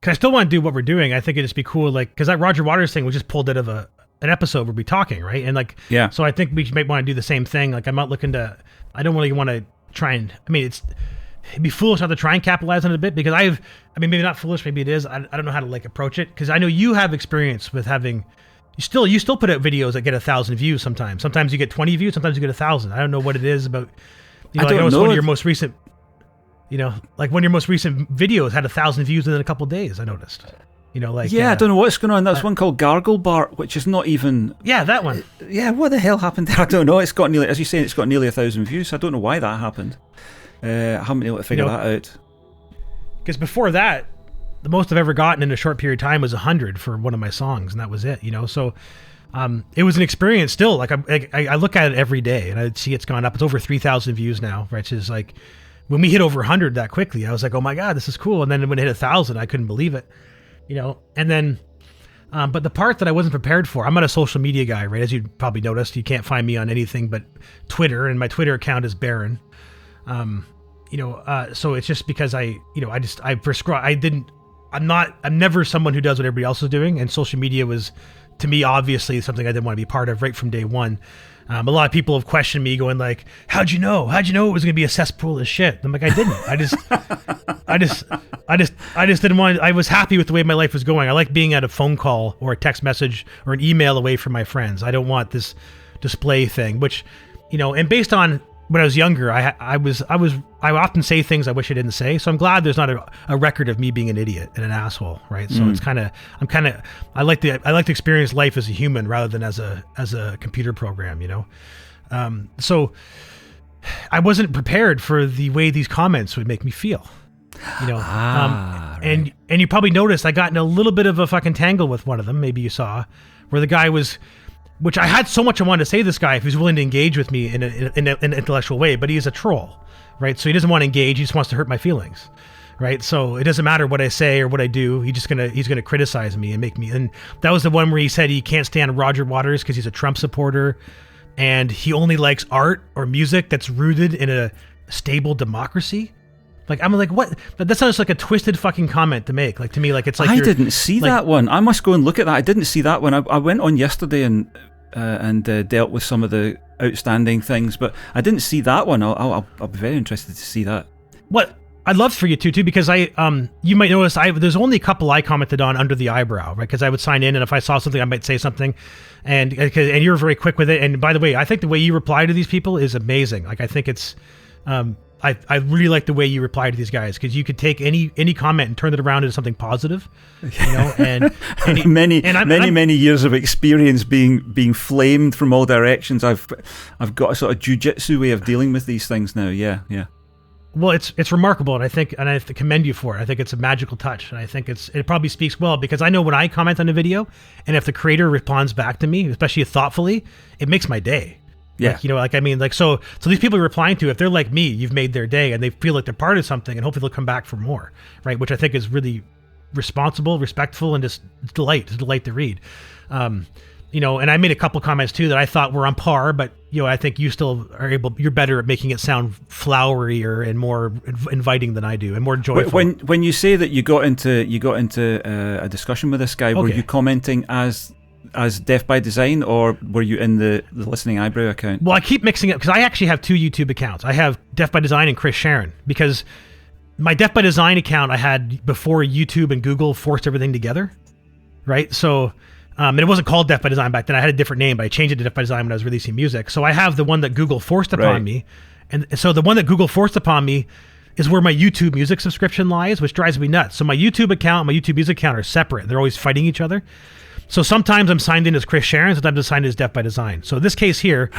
because I still want to do what we're doing. I think it'd just be cool, like, because that Roger Waters thing was just pulled out of an episode where we're talking, right? And like, yeah. So I think we might want to do the same thing. Like, I'm not looking to. I don't really want to try and. I mean, it'd be foolish not to try and capitalize on it a bit because maybe not foolish, maybe it is. I don't know how to like approach it because I know you have experience with having. You still put out videos that get 1,000 views sometimes. Sometimes you get 20 views. Sometimes you get 1,000. I don't know what it is about. I know it's one of your most recent. Like one of your most recent videos had 1,000 views within a couple of days. I noticed. I don't know what's going on. That's one called Gargle Bart, which is not even. Yeah, that one. Yeah, what the hell happened there? I don't know. It's got nearly, as you say, it's got nearly 1,000 views. I don't know why that happened. I haven't been able to figure that out. Because before that, the most I've ever gotten in a short period of time was 100 for one of my songs, and that was it. So it was an experience still. Like I look at it every day, and I see it's gone up. It's over 3,000 views now, which is like when we hit over 100 that quickly, I was like, oh my God, this is cool. And then when it hit 1,000, I couldn't believe it. And then, but the part that I wasn't prepared for, I'm not a social media guy, right? As you probably noticed, you can't find me on anything but Twitter, and my Twitter account is Baron. So it's just because I'm never someone who does what everybody else is doing. And social media was, to me, obviously something I didn't want to be part of right from day one. A lot of people have questioned me going like, how'd you know it was going to be a cesspool of shit? I'm like, I didn't, I just didn't want, I was happy with the way my life was going. I like being at a phone call or a text message or an email away from my friends. I don't want this display thing, which, and based on when I was younger, I often say things I wish I didn't say. So I'm glad there's not a record of me being an idiot and an asshole, right? So it's I like to experience life as a human rather than as a computer program, So I wasn't prepared for the way these comments would make me feel, right. And you probably noticed I got in a little bit of a fucking tangle with one of them. Maybe you saw where the guy was. Which I had so much I wanted to say to this guy if he's willing to engage with me in an intellectual way, but he's a troll, right? So he doesn't want to engage. He just wants to hurt my feelings, right? So it doesn't matter what I say or what I do. He's gonna criticize me and make me. And that was the one where he said he can't stand Roger Waters because he's a Trump supporter, and he only likes art or music that's rooted in a stable democracy. Like, I'm like, what? That sounds like a twisted fucking comment to make. Like, to me, like, it's like I didn't see that one. I must go and look at that. I didn't see that one. I went on yesterday and dealt with some of the outstanding things, but I didn't see that one. I'll be very interested to see that. What I'd love for you too, because you might notice there's only a couple I commented on under the eyebrow, right? Because I would sign in, and if I saw something, I might say something, and you're very quick with it. And by the way, I think the way you reply to these people is amazing. Like, I think it's. I really like the way you reply to these guys, because you could take any comment and turn it around into something positive, and many years of experience being flamed from all directions. I've got a sort of jujitsu way of dealing with these things now. Yeah. Well, it's remarkable, and I have to commend you for it. I think it's a magical touch, and I think it probably speaks well, because I know when I comment on a video, and if the creator responds back to me, especially thoughtfully, it makes my day. Yeah. So these people you're replying to, if they're like me, you've made their day, and they feel like they're part of something, and hopefully they'll come back for more, right? Which I think is really responsible, respectful, and just it's a delight to read. And I made a couple comments too that I thought were on par, but I think you still you're better at making it sound flowerier and more inviting than I do, and more joyful. When you say that you got into a discussion with this guy, were you commenting as Deaf by Design, or were you in the Listening Eyebrow account? Well, I keep mixing it because I actually have two YouTube accounts. I have Deaf by Design and Chris Sharon, because my Deaf by Design account I had before YouTube and Google forced everything together, right? So, and it wasn't called Deaf by Design back then. I had a different name, but I changed it to Deaf by Design when I was releasing music. So I have the one that Google forced upon me, and so the one that Google forced upon me is where my YouTube music subscription lies, which drives me nuts. So my YouTube account and my YouTube music account are separate. They're always fighting each other. So sometimes I'm signed in as Chris Sharon, sometimes I'm signed in as Deaf by Design. So in this case here,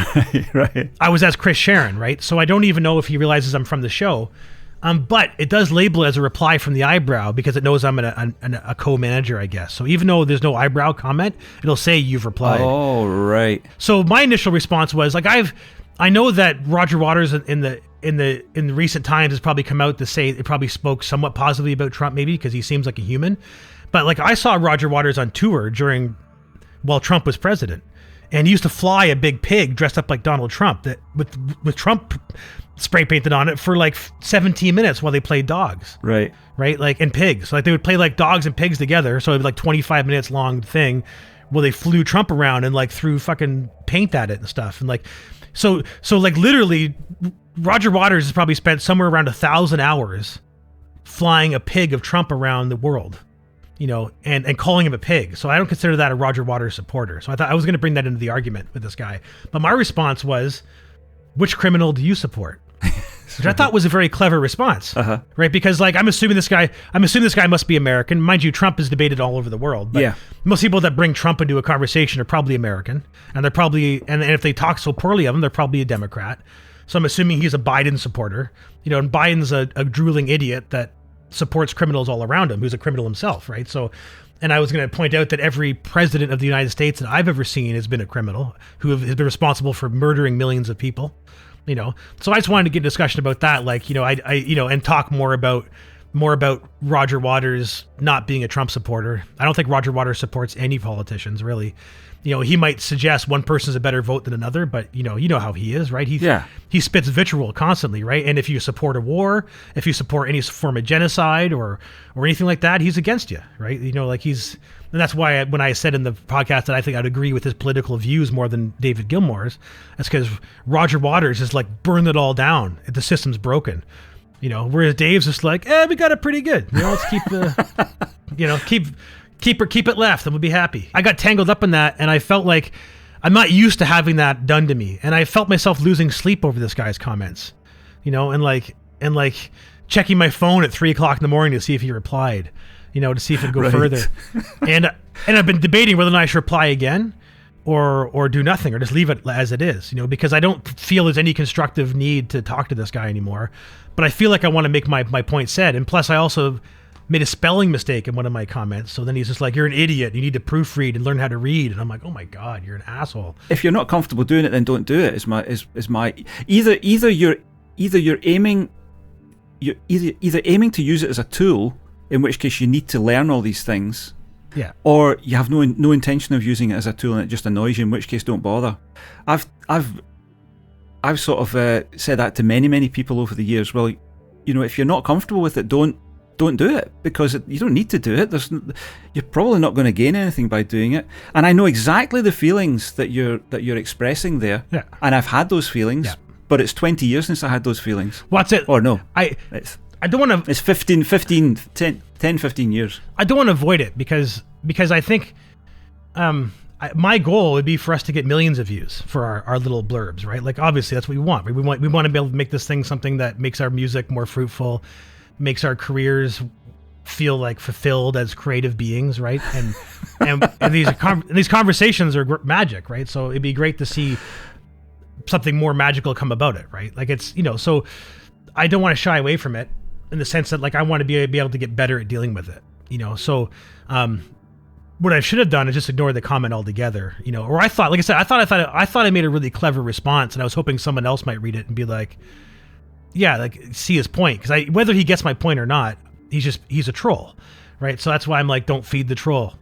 right. I was as Chris Sharon, right? So I don't even know if he realizes I'm from the show. But it does label it as a reply from the eyebrow, because it knows I'm a co-manager, I guess. So even though there's no eyebrow comment, it'll say you've replied. Oh, right. So my initial response was like, I know that Roger Waters in the recent times has probably come out to say it probably spoke somewhat positively about Trump, maybe because he seems like a human. But like, I saw Roger Waters on tour while Trump was president, And he used to fly a big pig dressed up like Donald Trump that with Trump spray painted on it for like 17 minutes while they played dogs. Right. Right? Like, and pigs. Like, they would play like dogs and pigs together. So it'd be like 25 minutes long thing where they flew Trump around and like threw fucking paint at it and stuff. And like, so like literally Roger Waters has probably spent somewhere around 1,000 hours flying a pig of Trump around the world, you know, and calling him a pig. So I don't consider that a Roger Waters supporter. So I thought I was going to bring that into the argument with this guy. But my response was, which criminal do you support? Which I thought was a very clever response, right? Because like, I'm assuming this guy must be American. Mind you, Trump is debated all over the world. But most people that bring Trump into a conversation are probably American, and they're probably, and if they talk so poorly of him, they're probably a Democrat. So I'm assuming he's a Biden supporter, you know, and Biden's a drooling idiot that supports criminals all around him, who's a criminal himself, right? So, and I was going to point out that every president of the United States that I've ever seen has been a criminal who has been responsible for murdering millions of people. You know, so I just wanted to get a discussion about that, like, you know, I you know, and talk more about Roger Waters not being a Trump supporter. I don't think Roger Waters supports any politicians, really. You know, he might suggest one person's a better vote than another, but you know how he is, right? He spits vitriol constantly, right? And if you support a war, if you support any form of genocide or anything like that, he's against you, right? You know, like and that's why when I said in the podcast that I think I'd agree with his political views more than David Gilmour's, that's because Roger Waters is like, burn it all down. The system's broken, you know, whereas Dave's just like, we got it pretty good. You know, let's keep the, you know, keep it left and we'll be happy. I got tangled up in that, and I felt like I'm not used to having that done to me. And I felt myself losing sleep over this guy's comments, you know, and like checking my phone at 3:00 in the morning to see if he replied, you know, to see if it'd go further. And I've been debating whether or not I should reply again or do nothing or just leave it as it is, you know, because I don't feel there's any constructive need to talk to this guy anymore. But I feel like I want to make my point said. And plus I also made a spelling mistake in one of my comments. So then he's just like, you're an idiot. You need to proofread and learn how to read. And I'm like, oh my God, you're an asshole. If you're not comfortable doing it, then don't do it. Is my either you're aiming to use it as a tool, in which case you need to learn all these things. Yeah. Or you have no intention of using it as a tool and it just annoys you, in which case don't bother. I've sort of said that to many people over the years. Well, you know, if you're not comfortable with it, don't do it, because you don't need to do it. You're probably not going to gain anything by doing it. And I know exactly the feelings that you're expressing there. Yeah. And I've had those feelings. Yeah. But it's 20 years since I had those feelings. What's it? Or no. I don't want to. It's 15 years. I don't want to avoid it because I think my goal would be for us to get millions of views for our little blurbs, right? Like, obviously that's what we want. We want to be able to make this thing something that makes our music more fruitful, makes our careers feel like fulfilled as creative beings, right? And these conversations are magic, right? So it'd be great to see something more magical come about it, right? Like, it's, you know, so I don't want to shy away from it in the sense that, like, I want to be able to get better at dealing with it, you know? So what I should have done is just ignore the comment altogether, you know? Or I thought, like I said, I thought I made a really clever response, and I was hoping someone else might read it and be like, yeah, like, see his point, because whether he gets my point or not, he's a troll, right? So that's why I'm like, don't feed the troll.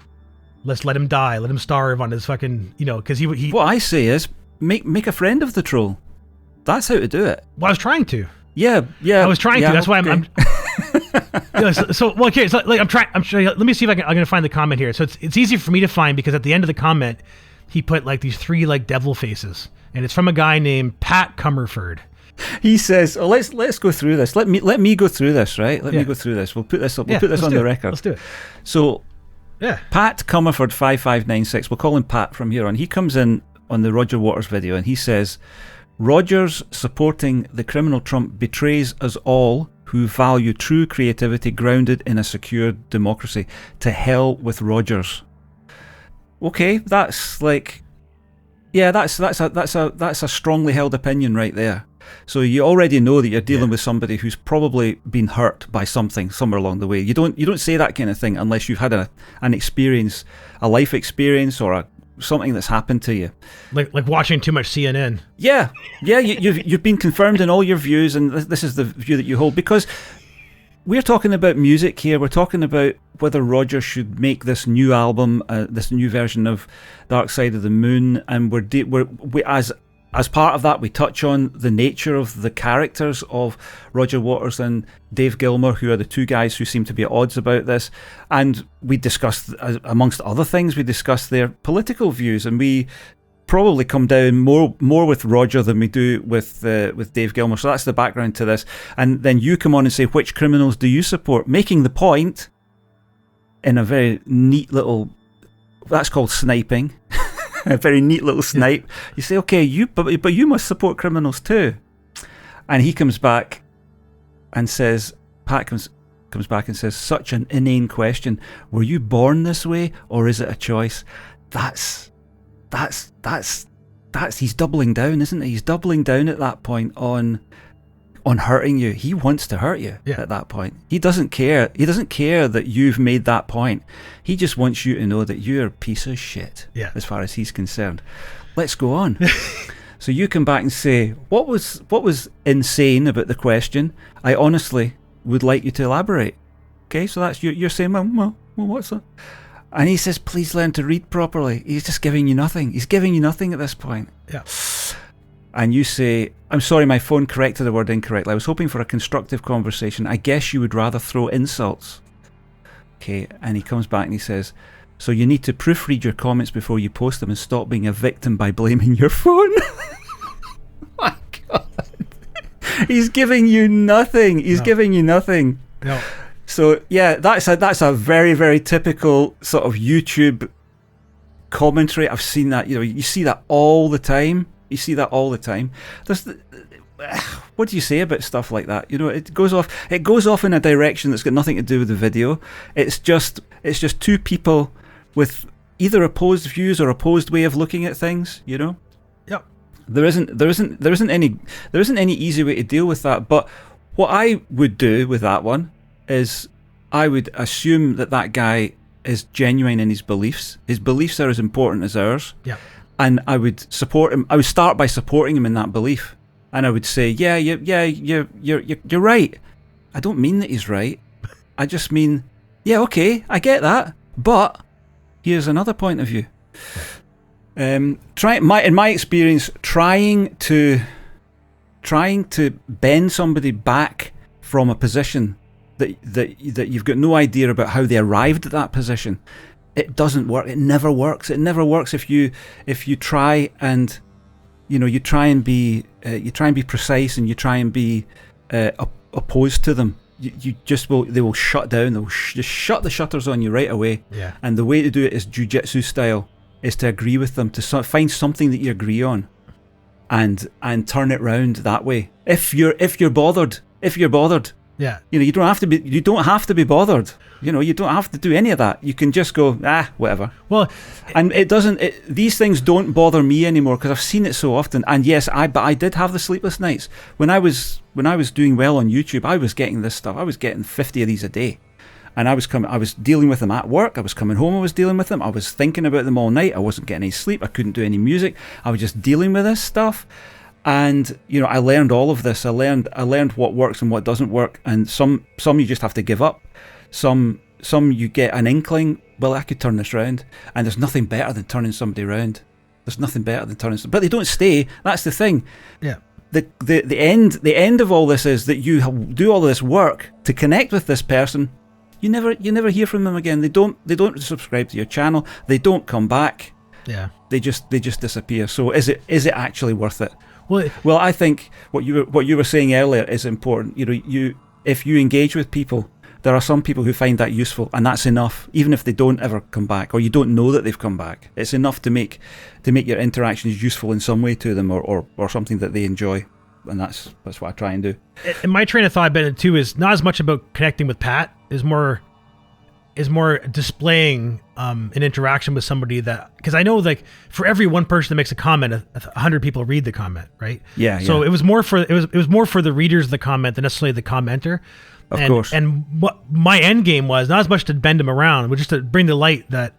Let's let him die. Let him starve on his fucking, you know, because he. What I say is, make a friend of the troll. That's how to do it. Well, I was trying to. Yeah. I was trying to. That's why I'm. Okay. So like, I'm trying. Let me see if I'm gonna find the comment here. So it's easy for me to find, because at the end of the comment, he put like these 3 like devil faces, and it's from a guy named Pat Comerford. He says, oh, let's go through this. Let me go through this, right? Let me go through this. We'll put this up. We'll put this on the record. Let's do it. So, yeah. Pat Comerford 5596. We'll call him Pat from here on. He comes in on the Roger Waters video and he says, Rogers supporting the criminal Trump betrays us all who value true creativity grounded in a secure democracy. To hell with Rogers. Okay, that's like, yeah, that's a strongly held opinion right there. So you already know that you're dealing with somebody who's probably been hurt by something somewhere along the way. You don't say that kind of thing unless you've had an experience, a life experience, or something that's happened to you. Like watching too much CNN. Yeah. You've been confirmed in all your views, and this is the view that you hold, because we're talking about music here. We're talking about whether Roger should make this new album, this new version of Dark Side of the Moon, and we as part of that, we touch on the nature of the characters of Roger Waters and Dave Gilmour, who are the two guys who seem to be at odds about this. And we discussed, amongst other things, we discussed their political views, and we probably come down more with Roger than we do with Dave Gilmour. So that's the background to this. And then you come on and say, which criminals do you support? Making the point in a very neat little, that's called sniping. A very neat little snipe. Yeah. You say, okay, but you must support criminals too. And he comes back and says, Pat comes back and says, such an inane question. Were you born this way, or is it a choice? That's he's doubling down, isn't he? He's doubling down at that point on hurting you. He wants to hurt you at that point. He doesn't care. He doesn't care that you've made that point. He just wants you to know that you're a piece of shit, as far as he's concerned. Let's go on. So you come back and say, what was insane about the question? I honestly would like you to elaborate. Okay, so that's you're saying, well, what's that? And he says, please learn to read properly. He's just giving you nothing. He's giving you nothing at this point. Yeah. And you say, I'm sorry, my phone corrected the word incorrectly. I was hoping for a constructive conversation. I guess you would rather throw insults. Okay, and he comes back and he says, so you need to proofread your comments before you post them and stop being a victim by blaming your phone. My God. He's giving you nothing. He's giving you nothing. No. So, yeah, that's a very, very typical sort of YouTube commentary. I've seen that. You see that all the time. You see that all the time. What do you say about stuff like that? It goes off in a direction that's got nothing to do with the video. It's just two people with either opposed views or opposed way of looking at things. Yep. There isn't any easy way to deal with that. But what I would do with that one is I would assume that guy is genuine in his beliefs. His beliefs are as important as ours. Yeah. And I would support him. I would start by supporting him in that belief, and I would say, you're right. I don't mean that he's right. I just mean, okay, I get that, but here's another point of view. In my experience, trying to bend somebody back from a position that you've got no idea about how they arrived at that position. It doesn't work. It never works. It never works if you try and you try and be precise, and you try and be opposed to them. You just will. They will shut down. They'll just shut the shutters on you right away. Yeah. And the way to do it is jujitsu style. Is to agree with them, to find something that you agree on, and turn it round that way. If you're bothered. Yeah. You don't have to be bothered. You don't have to do any of that. You can just go, whatever. Well, and these things don't bother me anymore because I've seen it so often. And yes, I did have the sleepless nights. When I was doing well on YouTube, I was getting this stuff. I was getting 50 of these a day. And I was dealing with them at work. I was coming home, I was dealing with them. I was thinking about them all night. I wasn't getting any sleep. I couldn't do any music. I was just dealing with this stuff. And I learned all of this. I learned what works and what doesn't work. And some you just have to give up. Some you get an inkling. Well, I could turn this round. And there's nothing better than turning somebody round. There's nothing better than turning. But they don't stay. That's the thing. Yeah. The end of all this is that you do all this work to connect with this person. You never hear from them again. They don't subscribe to your channel. They don't come back. Yeah. They just disappear. So is it actually worth it? Well, I think what you were saying earlier is important. If you engage with people, there are some people who find that useful, and that's enough. Even if they don't ever come back, or you don't know that they've come back, it's enough to make your interactions useful in some way to them, or something that they enjoy. And that's what I try and do. And my train of thought about it too is not as much about connecting with Pat, is more displaying an interaction with somebody that, because I know like for every one person that makes a comment, 100 people read the comment, right? Yeah. So it was more for the readers of the comment than necessarily the commenter. Of course. And what my end game was not as much to bend him around, but just to bring to light that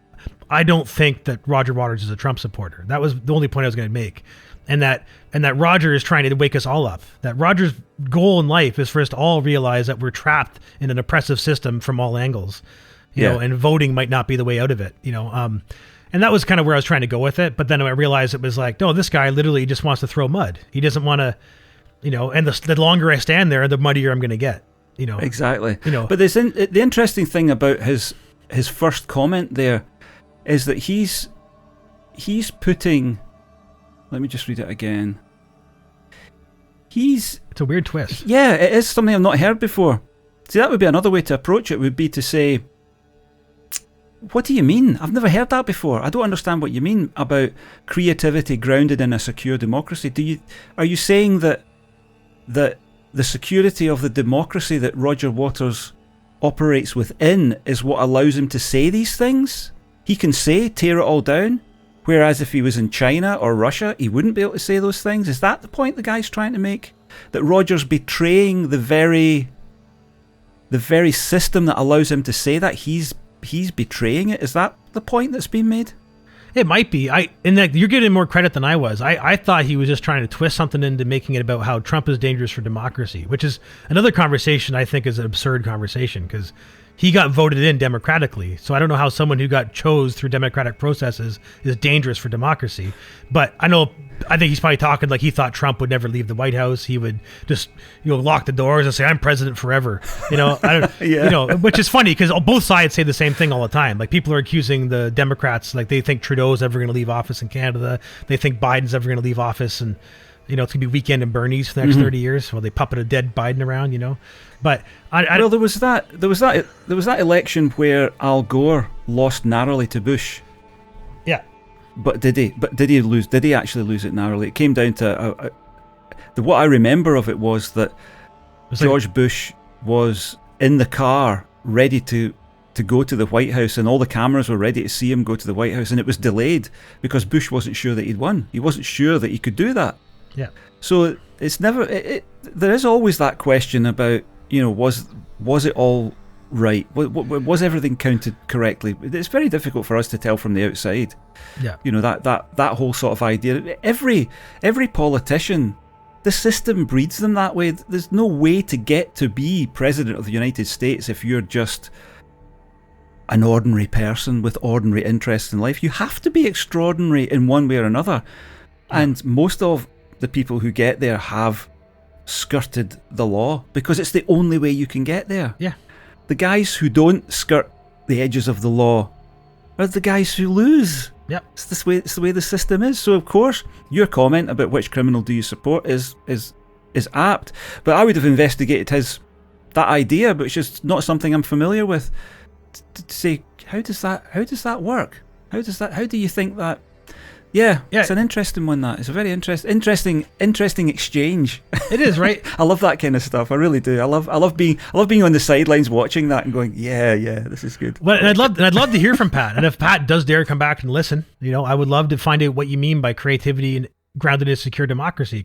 I don't think that Roger Waters is a Trump supporter. That was the only point I was going to make. and that Roger is trying to wake us all up. That Roger's goal in life is for us to all realize that we're trapped in an oppressive system from all angles, you know, and voting might not be the way out of it, you know. And that was kind of where I was trying to go with it. But then I realized it was like, no, this guy literally just wants to throw mud. He doesn't want to, you know, and the longer I stand there, the muddier I'm going to get, you know. Exactly. You know, but the interesting thing about his first comment there is that he's putting, let me just read it again. It's a weird twist. Yeah, it is something I've not heard before. See, that would be another way to approach it, would be to say, what do you mean? I've never heard that before. I don't understand what you mean about creativity grounded in a secure democracy. Are you saying that the security of the democracy that Roger Waters operates within is what allows him to say these things? He can say, tear it all down, whereas if he was in China or Russia, he wouldn't be able to say those things. Is that the point the guy's trying to make? That Roger's betraying the very system that allows him to say that? He's betraying it. Is that the point that's being made? It might be. You're giving him more credit than I was. I thought he was just trying to twist something into making it about how Trump is dangerous for democracy, which is another conversation I think is an absurd conversation, because he got voted in democratically. So I don't know how someone who got chose through democratic processes is dangerous for democracy. But I think he's probably talking like he thought Trump would never leave the White House. He would just, you know, lock the doors and say, I'm president forever. You know, you know, which is funny because both sides say the same thing all the time. Like, people are accusing the Democrats, like they think Trudeau's ever going to leave office in Canada. They think Biden's ever going to leave office, and, you know, it's going to be weekend in Bernie's for the next 30 years while they puppet a dead Biden around, you know. But well, there was that election where Al Gore lost narrowly to Bush. Yeah. But did he lose? Did he actually lose it narrowly? It came down to what I remember of it was that George Bush was in the car ready to go to the White House, and all the cameras were ready to see him go to the White House, and it was delayed because Bush wasn't sure that he'd won. He wasn't sure that he could do that. Yeah. So it's never. There is always that question about, you know, was it all right? Was everything counted correctly? It's very difficult for us to tell from the outside. Yeah. You know, that whole sort of idea. Every politician, the system breeds them that way. There's no way to get to be president of the United States if you're just an ordinary person with ordinary interests in life. You have to be extraordinary in one way or another. And most of the people who get there have skirted the law because it's the only way you can get there. Yeah. The guys who don't skirt the edges of the law are the guys who lose. Yep. It's the way the system is. So of course, your comment about which criminal do you support is apt. But I would have investigated that idea, but it's just not something I'm familiar with. To say, how does that work? How do you think that? Yeah, it's an interesting one. That it's a very interesting exchange. It is, right? I love that kind of stuff. I really do. I love being on the sidelines watching that and going, yeah, this is good. Well, and I'd love to hear from Pat. And if Pat does dare come back and listen, you know, I would love to find out what you mean by creativity and grounded in a secure democracy.